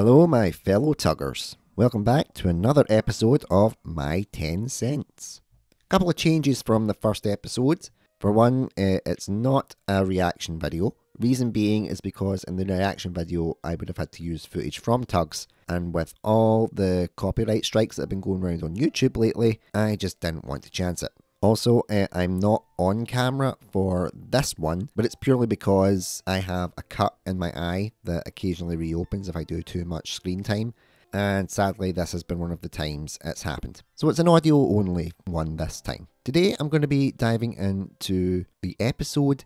Hello my fellow tuggers, welcome back to another episode of My 10 Cents. A couple of changes from the first episode. For one, it's not a reaction video. Reason being is because in the reaction video I would have had to use footage from Tugs, and with all the copyright strikes that have been going around on YouTube lately, I just didn't want to chance it. Also, I'm not on camera for this one, but it's purely because I have a cut in my eye that occasionally reopens if I do too much screen time, and sadly this has been one of the times it's happened. So it's an audio only one this time. Today I'm going to be diving into the episode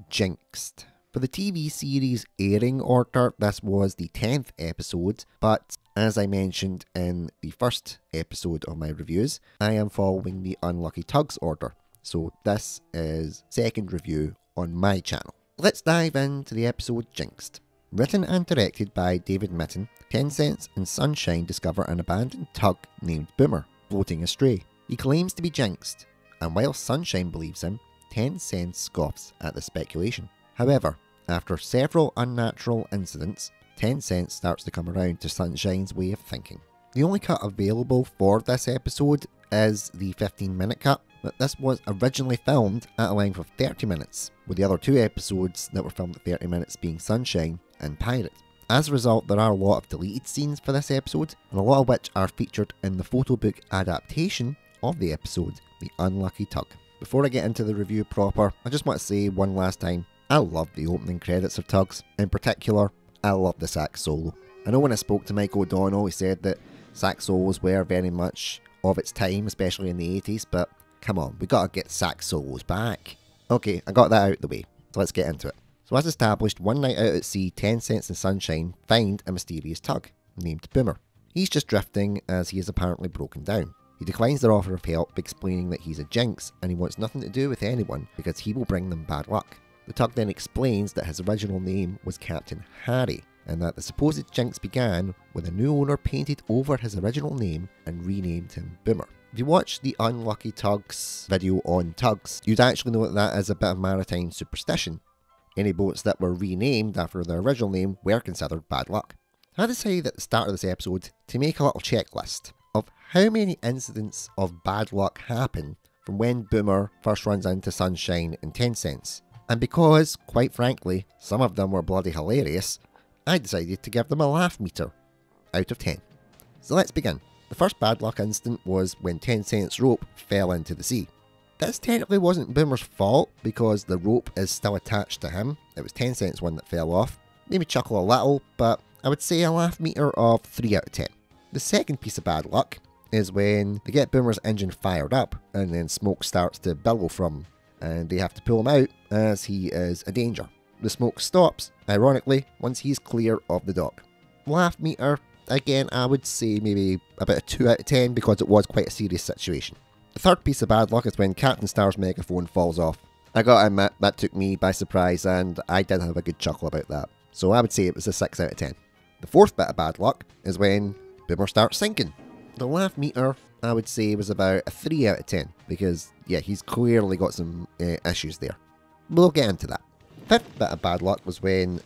Jinxed. For the TV series airing order, this was the 10th episode, but as I mentioned in the first episode of my reviews, I am following the Unlucky Tugs order, so this is second review on my channel. Let's dive into the episode Jinxed. Written and directed by David Mitten, 10 Cents and Sunshine discover an abandoned tug named Boomer floating astray. He claims to be jinxed, and while Sunshine believes him, 10 Cents scoffs at the speculation. However, after several unnatural incidents, 10 Cents starts to come around to Sunshine's way of thinking. The only cut available for this episode is the 15-minute cut, but this was originally filmed at a length of 30 minutes, with the other two episodes that were filmed at 30 minutes being Sunshine and Pirate. As a result, there are a lot of deleted scenes for this episode, and a lot of which are featured in the photo book adaptation of the episode, The Unlucky Tug. Before I get into the review proper, I just want to say one last time, I love the opening credits of Tugs. In particular, I love the sax solo. I know when I spoke to Mike O'Donnell, he said that sax solos were very much of its time, especially in the 80s, but come on, we gotta get sax solos back. Okay, I got that out of the way, so let's get into it. So as established, one night out at sea, 10 Cents and Sunshine find a mysterious tug named Boomer. He's just drifting as he is apparently broken down. He declines their offer of help, explaining that he's a jinx and he wants nothing to do with anyone because he will bring them bad luck. The tug then explains that his original name was Captain Harry, and that the supposed jinx began when a new owner painted over his original name and renamed him Boomer. If you watch the Unlucky Tugs video on Tugs, you'd actually know that is a bit of maritime superstition. Any boats that were renamed after their original name were considered bad luck. I decided at the start of this episode to make a little checklist of how many incidents of bad luck happen from when Boomer first runs into Sunshine and 10 Cents. And because, quite frankly, some of them were bloody hilarious, I decided to give them a laugh meter out of 10. So let's begin. The first bad luck incident was when 10 Cents' rope fell into the sea. This technically wasn't Boomer's fault because the rope is still attached to him. It was 10 Cents' one that fell off. Made me chuckle a little, but I would say a laugh meter of 3 out of 10. The second piece of bad luck is when they get Boomer's engine fired up and then smoke starts to billow from him, and they have to pull him out as he is a danger. The smoke stops, ironically, once he's clear of the dock. Laugh meter, again, I would say maybe about a 2 out of 10 because it was quite a serious situation. The third piece of bad luck is when Captain Star's megaphone falls off. I gotta admit, that took me by surprise and I did have a good chuckle about that. So I would say it was a 6 out of 10. The fourth bit of bad luck is when Boomer starts sinking. The laugh meter, I would say, was about a 3 out of 10 because, yeah, he's clearly got some issues there. We'll get into that. Fifth bit of bad luck was when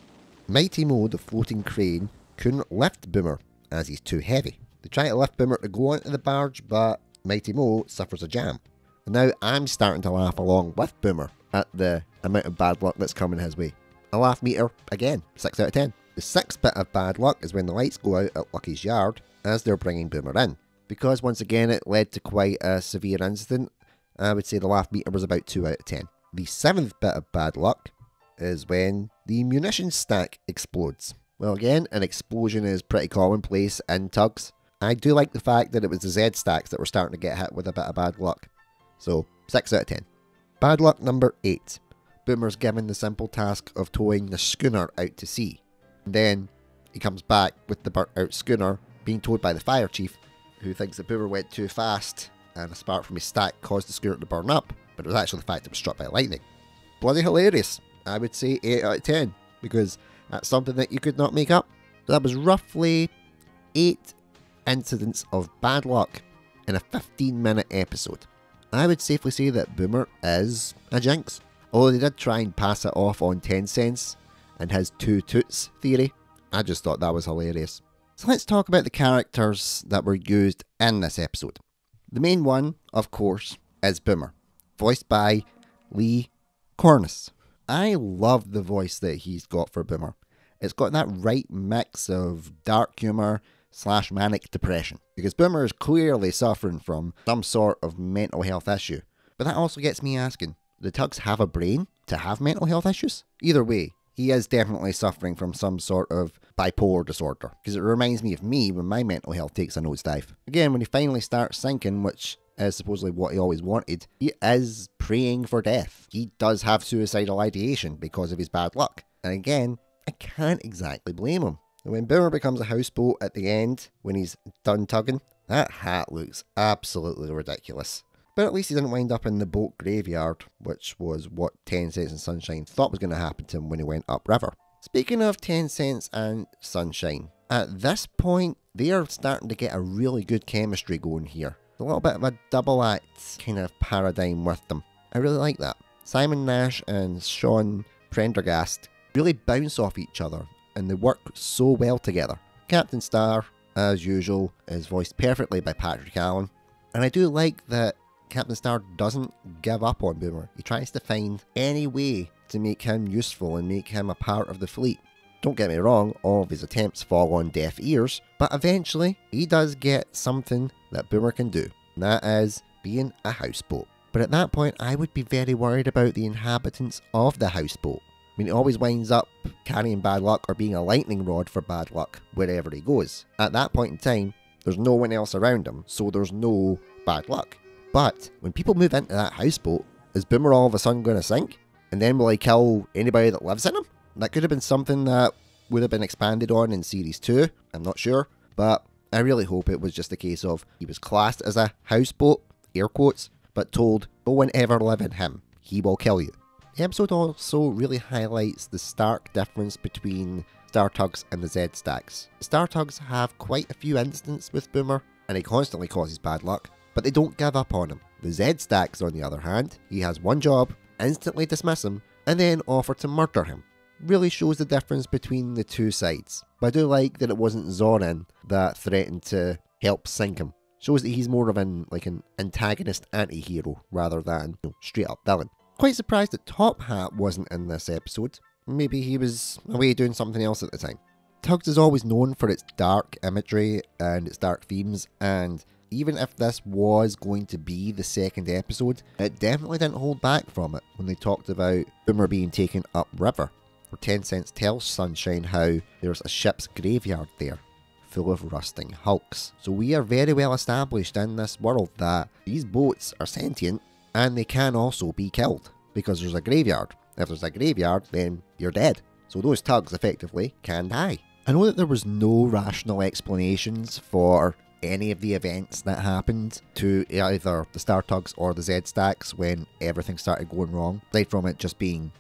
Mighty Mo, the floating crane, couldn't lift Boomer as he's too heavy. They try to lift Boomer to go onto the barge, but Mighty Mo suffers a jam. And now I'm starting to laugh along with Boomer at the amount of bad luck that's coming his way. A laugh meter, again, 6 out of 10. The sixth bit of bad luck is when the lights go out at Lucky's yard as they're bringing Boomer in. Because once again it led to quite a severe incident, I would say the laugh meter was about 2 out of 10. The seventh bit of bad luck is when the munitions stack explodes. Well, again, an explosion is pretty commonplace in Tugs. I do like the fact that it was the Z stacks that were starting to get hit with a bit of bad luck. So, 6 out of 10. Bad luck number 8. Boomer's given the simple task of towing the schooner out to sea. And then he comes back with the burnt out schooner being towed by the fire chief, who thinks that Boomer went too fast and a spark from his stack caused the schooner to burn up, but it was actually the fact it was struck by lightning. Bloody hilarious. I would say 8 out of 10, because that's something that you could not make up. So that was roughly 8 incidents of bad luck in a 15-minute episode. I would safely say that Boomer is a jinx, although they did try and pass it off on 10 Cents and his 2 toots theory. I just thought that was hilarious. So let's talk about the characters that were used in this episode. The main one, of course, is Boomer, voiced by Lee Cornish. I love the voice that he's got for Boomer. It's got that right mix of dark humour / manic depression, because Boomer is clearly suffering from some sort of mental health issue. But that also gets me asking, do Tugs have a brain to have mental health issues? Either way, he is definitely suffering from some sort of bipolar disorder, because it reminds me of me when my mental health takes a nosedive. Again, when he finally starts sinking, which is supposedly what he always wanted, he is praying for death. He does have suicidal ideation because of his bad luck. And again, I can't exactly blame him. When Boomer becomes a houseboat at the end, when he's done tugging, that hat looks absolutely ridiculous. But at least he didn't wind up in the boat graveyard, which was what 10 Cents and Sunshine thought was going to happen to him when he went upriver. Speaking of 10 Cents and Sunshine, at this point, they are starting to get a really good chemistry going here. A little bit of a double act kind of paradigm with them. I really like that. Simon Nash and Sean Prendergast really bounce off each other, and they work so well together. Captain Star, as usual, is voiced perfectly by Patrick Allen. And I do like that Captain Star doesn't give up on Boomer. He tries to find any way to make him useful and make him a part of the fleet. Don't get me wrong, all of his attempts fall on deaf ears, but eventually he does get something that Boomer can do, and that is being a houseboat. But at that point, I would be very worried about the inhabitants of the houseboat. I mean, he always winds up carrying bad luck or being a lightning rod for bad luck wherever he goes. At that point in time, there's no one else around him, so there's no bad luck. But when people move into that houseboat, is Boomer all of a sudden going to sink? And then will he kill anybody that lives in him? That could have been something that would have been expanded on in Series 2, I'm not sure. But I really hope it was just a case of he was classed as a houseboat, air quotes, but told, no one ever live in him, he will kill you. The episode also really highlights the stark difference between Star Tugs and the Z Stacks. Star Tugs have quite a few incidents with Boomer, and he constantly causes bad luck, but they don't give up on him. The Z Stacks, on the other hand, he has one job, instantly dismiss him, and then offer to murder him. Really shows the difference between the two sides. But I do like that it wasn't Zorin that threatened to help sink him. Shows that he's more of an antagonist anti-hero rather than straight up villain. Quite surprised that Top Hat wasn't in this episode. Maybe he was away doing something else at the time. Tugs is always known for its dark imagery and its dark themes, and even if this was going to be the second episode, it definitely didn't hold back from it when they talked about Boomer being taken upriver, where 10 Cents tells Sunshine how there's a ship's graveyard there, full of rusting hulks. So we are very well established in this world that these boats are sentient, and they can also be killed, because there's a graveyard. If there's a graveyard, then you're dead. So those tugs effectively can die. I know that there was no rational explanations for any of the events that happened to either the Star Tugs or the Z Stacks when everything started going wrong, aside from it just being,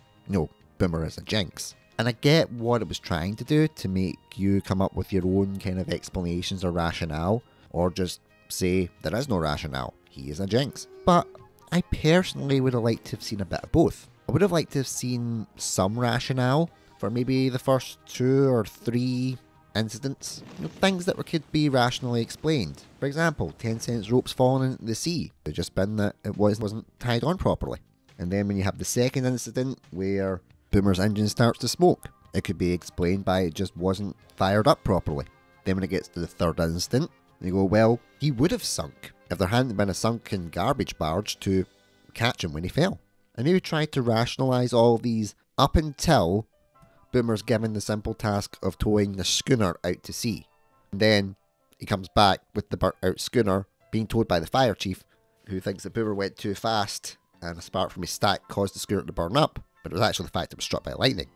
Boomer as a jinx. And I get what it was trying to do, to make you come up with your own kind of explanations or rationale, or just say there is no rationale, he is a jinx. But I personally would have liked to have seen a bit of both. I would have liked to have seen some rationale for maybe the first 2 or 3 incidents, things that could be rationally explained. For example, 10 Cents ropes falling into the sea. It just been that it wasn't tied on properly. And then when you have the second incident where Boomer's engine starts to smoke, it could be explained by it just wasn't fired up properly. Then when it gets to the third incident, you go, well, he would have sunk if there hadn't been a sunken garbage barge to catch him when he fell. And maybe try to rationalise all these up until Boomer's given the simple task of towing the schooner out to sea. And then he comes back with the burnt out schooner being towed by the fire chief, who thinks that Boomer went too fast and a spark from his stack caused the schooner to burn up, but it was actually the fact it was struck by lightning,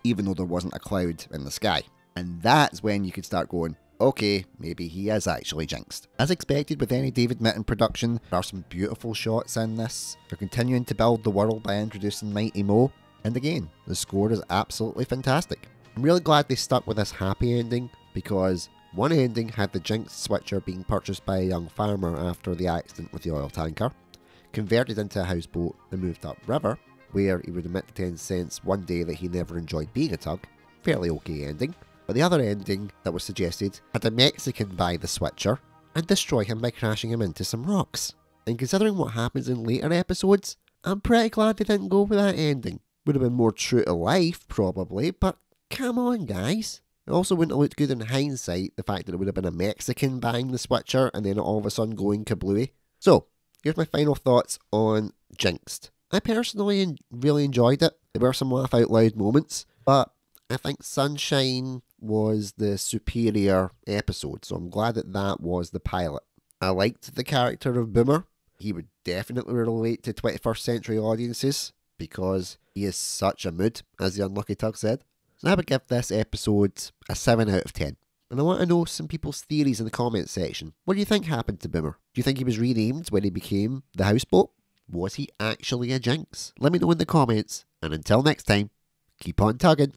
even though there wasn't a cloud in the sky. And that's when you could start going, okay, maybe he is actually jinxed. As expected with any David Mitton production, there are some beautiful shots in this. They're continuing to build the world by introducing Mighty Mo. And again, the score is absolutely fantastic. I'm really glad they stuck with this happy ending, because one ending had the Jinxed switcher being purchased by a young farmer after the accident with the oil tanker, converted into a houseboat and moved upriver, where he would admit to 10 Cents one day that he never enjoyed being a tug. Fairly okay ending. but the other ending that was suggested had a Mexican buy the Switcher and destroy him by crashing him into some rocks. And considering what happens in later episodes, I'm pretty glad they didn't go with that ending. Would have been more true to life, probably, but come on, guys. It also wouldn't have looked good in hindsight, the fact that it would have been a Mexican buying the Switcher and then all of a sudden going kablooey. So, here's my final thoughts on Jinxed. I personally really enjoyed it. There were some laugh out loud moments, but I think Sunshine was the superior episode, so I'm glad that that was the pilot. I liked the character of Boomer. He would definitely relate to 21st century audiences because he is such a mood, as the Unlucky Tug said. So I would give this episode a 7 out of 10. And I want to know some people's theories in the comments section. What do you think happened to Boomer? Do you think he was renamed when he became the houseboat? Was he actually a Jinx? Let me know in the comments. And until next time, keep on tugging.